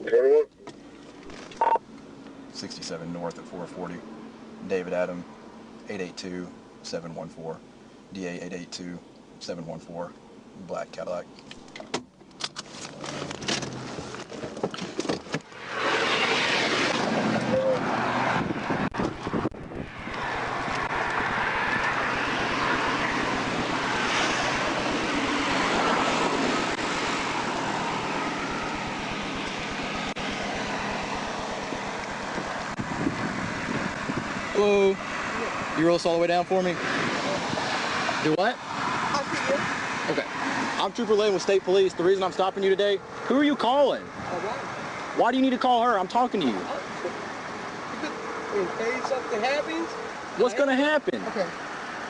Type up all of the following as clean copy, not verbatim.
21. 67 north at 440. David Adam, 882-714. DA 882-714. Black Cadillac. Hello. You roll this all the way down for me? Do what? I see you. Okay. I'm Trooper Lynn with State Police. The reason I'm stopping you today, who are you calling? Why do you need to call her? I'm talking to you. In case something happens. What's going to happen? Okay.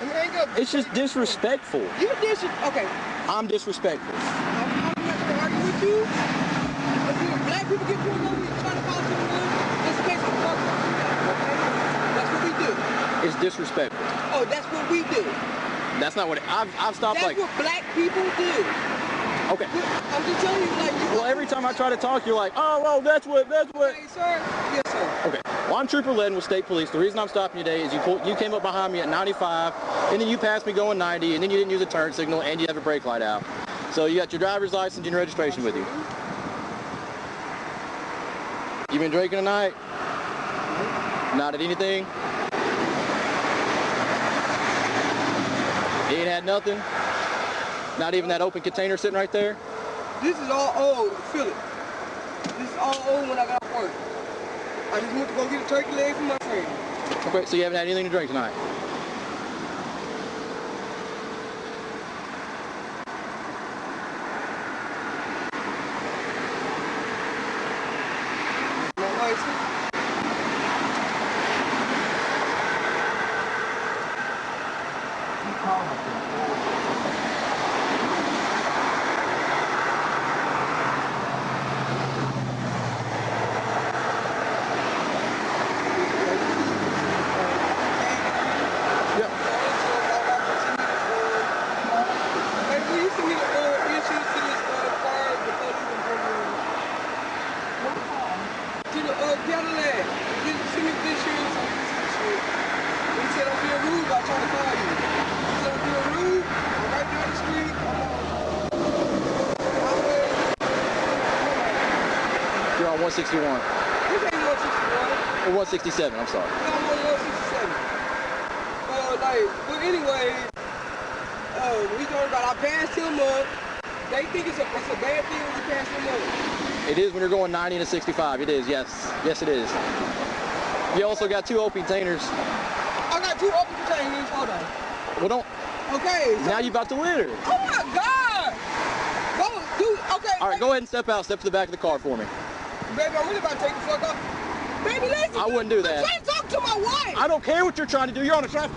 Let me hang up. It's just disrespectful. You disrespectful. Okay. I'm disrespectful. I'm not going to argue with you. If you black people get pulled over, you're trying to call someone good, just in case I'm talking about you. Okay? That's what we do. It's disrespectful. Oh, that's what we do. That's not what I've stopped That's like. what black people do. Okay. I'm just telling you, like you. Well, every time I try to talk, you're like, oh, well, that's what. Hey, sir. Yes, sir. Okay. Well, I'm Trooper Lynn with State Police. The reason I'm stopping you today is you came up behind me at 95, and then you passed me going 90, and then you didn't use a turn signal, and you have a brake light out. So you got your driver's license and your registration with you. You been drinking tonight? Not at anything? You ain't had nothing? Not even that open container sitting right there? This is all old. Feel it. This is all old when I got off work. I just went to go get a turkey leg from my friend. Okay, so you haven't had anything to drink tonight? My license. Cadillac. Send me the insurance. He said I'm being rude by trying to call you. He said I'm being rude. I'm right down the street. You're on 161. This ain't 161. Or 167, I'm sorry. No, I'm on 167. But anyway, we talking about I passed him up. They think it's a bad thing when you pass him up. It is when you're going 90 to 65. It is, yes. Yes, it is. You also got two open containers. I got two open containers. Hold on. Well, don't. Okay. So, now you about to litter. Oh my God. Go, dude. Okay. All right, go ahead and step out. Step to the back of the car for me. Baby, I'm really about to take the fuck off. Baby, listen. I wouldn't do that. I'm trying to talk to my wife. I don't care what you're trying to do. You're on a traffic.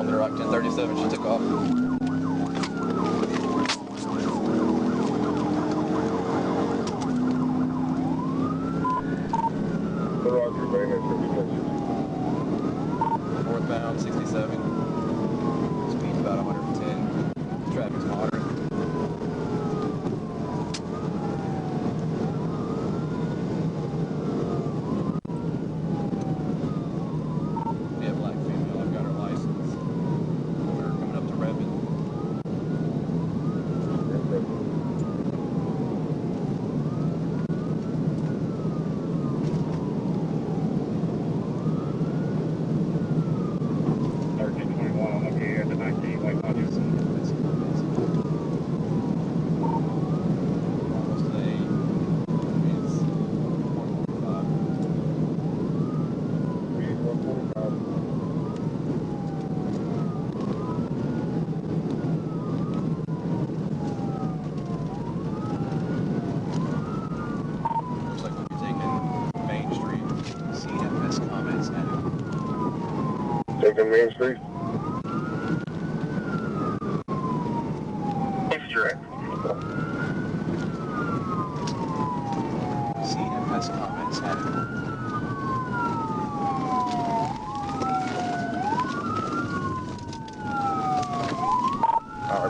Rock 1037, she took off. Northbound 67, speed about 110, traffic's moderate. Yeah, black female, I've got her license. Taking Main Street. CMS comments added.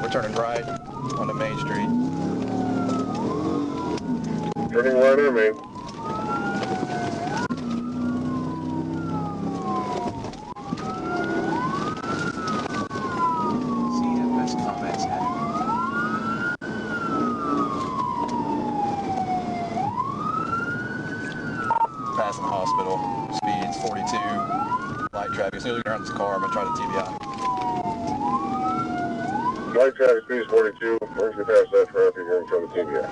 We're turning right on the main street. Turning right on Main. CFS comments added. Passing the hospital. Speeds 42. Light traffic. As soon as we get around this car, I'm going to try the TBI. Light traffic speed is 42. Once you pass that traffic, you're going to try the TBI.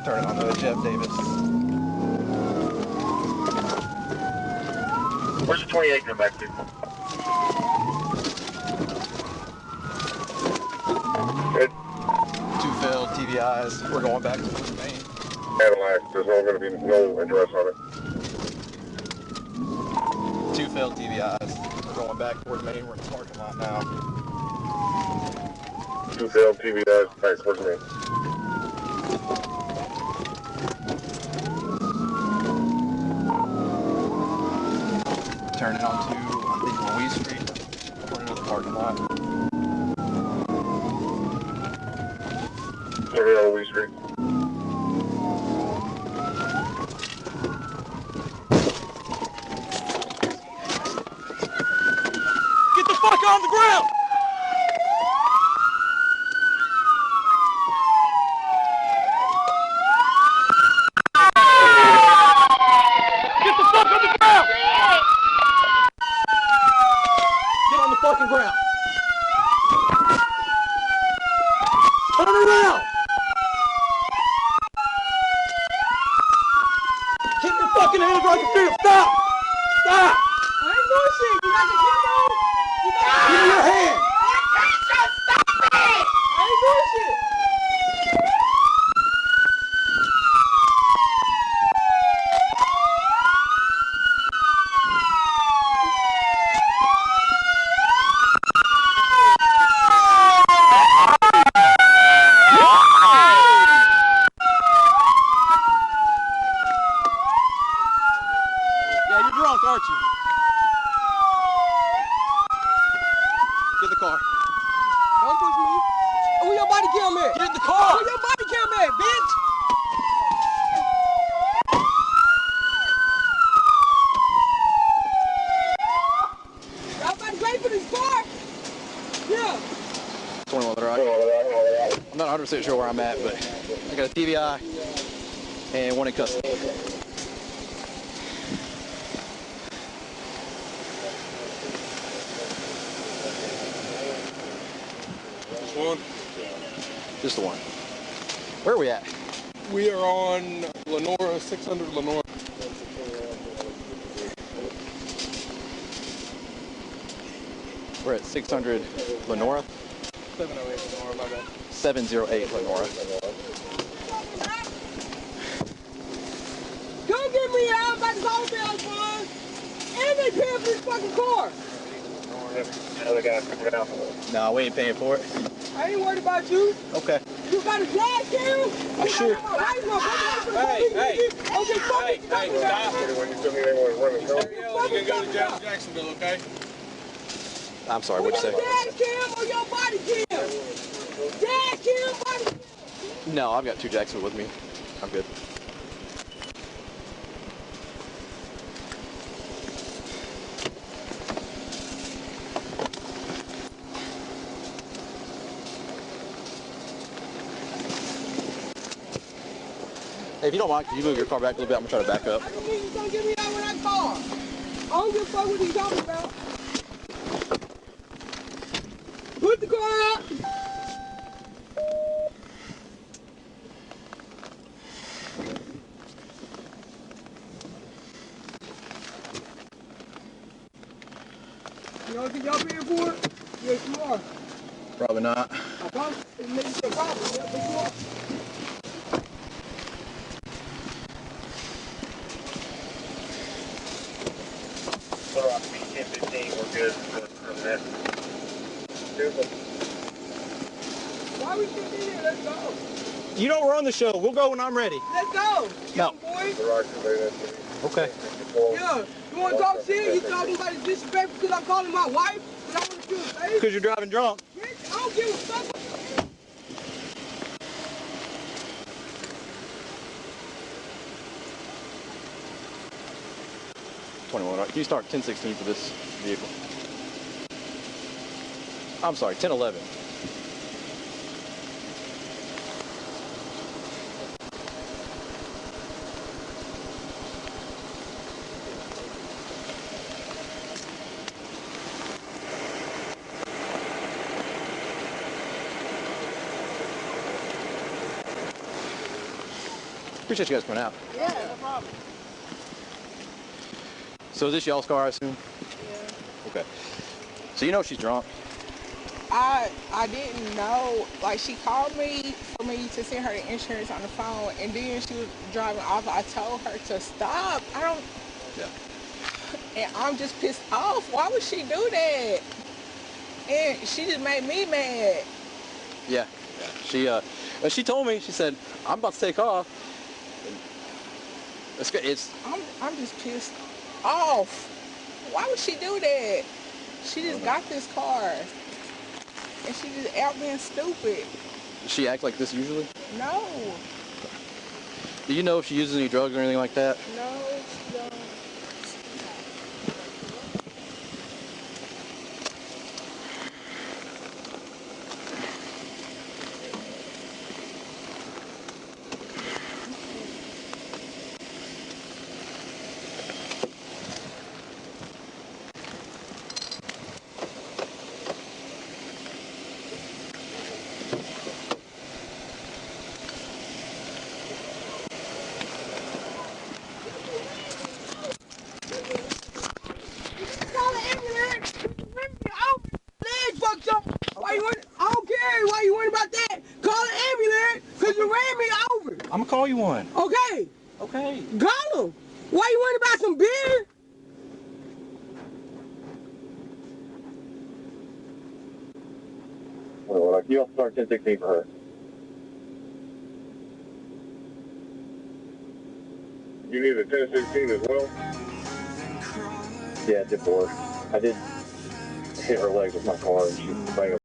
Turning on to Jeff Davis. Where's the 28 come back to? Good. 2 failed TBIs. We're going back to the main. Cadillac. There's no going to be no address on it. 2 failed TBIs. We're going back toward the main. We're in the parking lot now. 2 failed TBIs back towards Main. Turning onto, I think, Louise Street. We're into the parking lot. Turning on Louis Street. Get the fuck on the ground! Get the fuck on the ground! Get on the fucking ground! Turn around! Keep your fucking hands right the field! Stop! Stop! I ain't doing shit. You got the camera on? You got Give me your hand! I ain't doing shit. Yeah, you're drunk, aren't you? Get the car. Don't push me. Who your body cam at? Get in the car! Who your body cam at, bitch? Y'all about to pay for this car? Yeah. 21 the right. I'm not 100% sure where I'm at, but I got a TBI and 1 in custody. One. Just the 1. Where are we at? We are on Lenora, 600 Lenora. We're at 600 Lenora. 708 Lenora, my bad. 708 Lenora. Come get me out about this hotel, son. And they paying for this fucking car. Another guy coming down. No, we ain't paying for it. I ain't worried about you. Okay. You got a dash cam? Sure. Hey, Hey, okay, fuck it. stop. When you told me they want to run the show. You can go to Jacksonville, okay? I'm sorry, With what'd you your say? dash cam or your body cam? Dash cam, body cam. No, I've got 2 Jacksonville with me. I'm good. Hey, if you don't mind, can you move your car back a little bit? I'm gonna try to back up. I don't think you're gonna get me out with that car. I don't give a fuck what you talking about. Put the car up. You don't think y'all paying for it? Yes, you are. Probably not. I promise. It may be a problem. Yes, you are. So, 10-15, we're good from that. Why we keep in here? Let's go. You don't run the show. We'll go when I'm ready. Let's go. No. Young boy. Okay. Yeah. You want to talk shit? You talking about his disrespect because I'm calling my wife? But I want to do it, baby. Because you're driving drunk. Bitch, I don't give a fuck. 21. Can you start 1016 for this vehicle? I'm sorry, 1011. Appreciate you guys coming out. Yeah, no problem. So is this y'all's car, I assume? Yeah. Okay. So you know she's drunk? I didn't know. Like, she called me for me to send her the insurance on the phone, and then she was driving off. I told her to stop. Yeah. And I'm just pissed off. Why would she do that? And she just made me mad. Yeah. She told me, she said, I'm about to take off. It's I'm just pissed off. Why would she do that? She just got this car. And she just out being stupid. Does she act like this usually? No. Do you know if she uses any drugs or anything like that? No, she don't. Why you worried? I don't care why you worried about that. Call an ambulance because you ran me over. I'm gonna call you one. Okay. Okay. Call him. Why you worried about some beer? Well, you have to start 1016 for her. You need a 1016 as well? Yeah, I did for her. I did hit her legs with my car and she banged